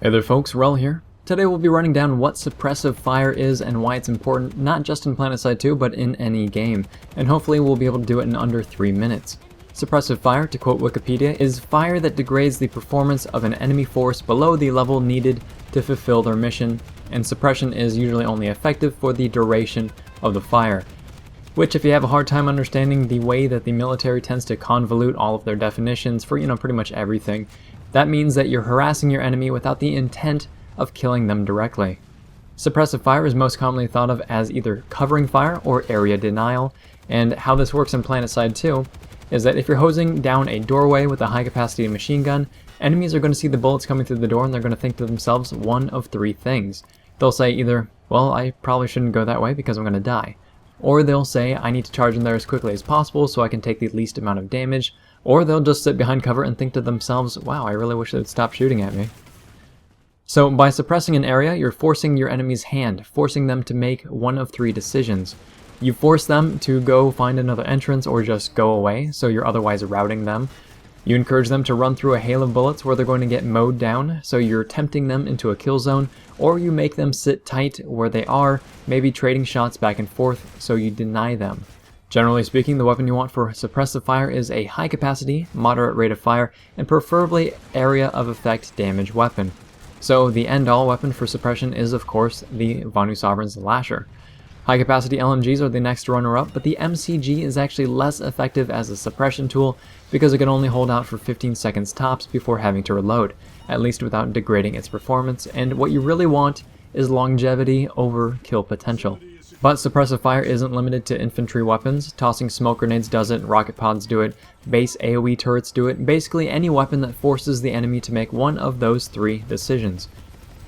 Hey there folks, Rel here. Today we'll be running down what Suppressive Fire is and why it's important not just in PlanetSide 2 but in any game, and hopefully we'll be able to do it in under 3 minutes. Suppressive Fire, to quote Wikipedia, is fire that degrades the performance of an enemy force below the level needed to fulfill their mission, and Suppression is usually only effective for the duration of the fire. Which, if you have a hard time understanding the way that the military tends to convolute all of their definitions for, pretty much everything, that means that you're harassing your enemy without the intent of killing them directly. Suppressive fire is most commonly thought of as either covering fire or area denial, and how this works in PlanetSide 2 is that if you're hosing down a doorway with a high-capacity machine gun, enemies are going to see the bullets coming through the door and they're going to think to themselves one of three things. They'll say either, well, I probably shouldn't go that way because I'm going to die. Or they'll say, I need to charge in there as quickly as possible so I can take the least amount of damage. Or they'll just sit behind cover and think to themselves, wow, I really wish they'd stop shooting at me. So by suppressing an area, you're forcing your enemy's hand, forcing them to make one of three decisions. You force them to go find another entrance or just go away, so you're otherwise routing them. You encourage them to run through a hail of bullets where they're going to get mowed down, so you're tempting them into a kill zone, or you make them sit tight where they are, maybe trading shots back and forth, so you deny them. Generally speaking, the weapon you want for suppressive fire is a high capacity, moderate rate of fire, and preferably area of effect damage weapon. So the end-all weapon for suppression is of course the Vanu Sovereign's Lasher. High capacity LMGs are the next runner-up, but the MCG is actually less effective as a suppression tool because it can only hold out for 15 seconds tops before having to reload, at least without degrading its performance, and what you really want is longevity over kill potential. But suppressive fire isn't limited to infantry weapons. Tossing smoke grenades does it, rocket pods do it, base AoE turrets do it, basically any weapon that forces the enemy to make one of those three decisions.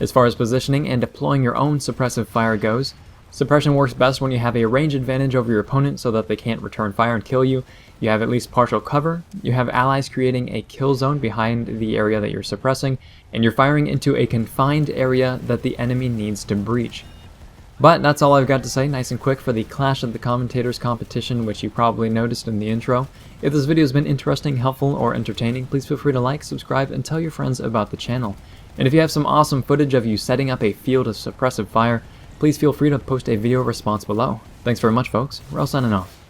As far as positioning and deploying your own suppressive fire goes, suppression works best when you have a range advantage over your opponent so that they can't return fire and kill you. You have at least partial cover, you have allies creating a kill zone behind the area that you're suppressing, and you're firing into a confined area that the enemy needs to breach. But that's all I've got to say, nice and quick, for the Clash of the Commentators competition, which you probably noticed in the intro. If this video has been interesting, helpful, or entertaining, please feel free to like, subscribe, and tell your friends about the channel. And if you have some awesome footage of you setting up a field of suppressive fire, please feel free to post a video response below. Thanks very much, folks. We're all signing off.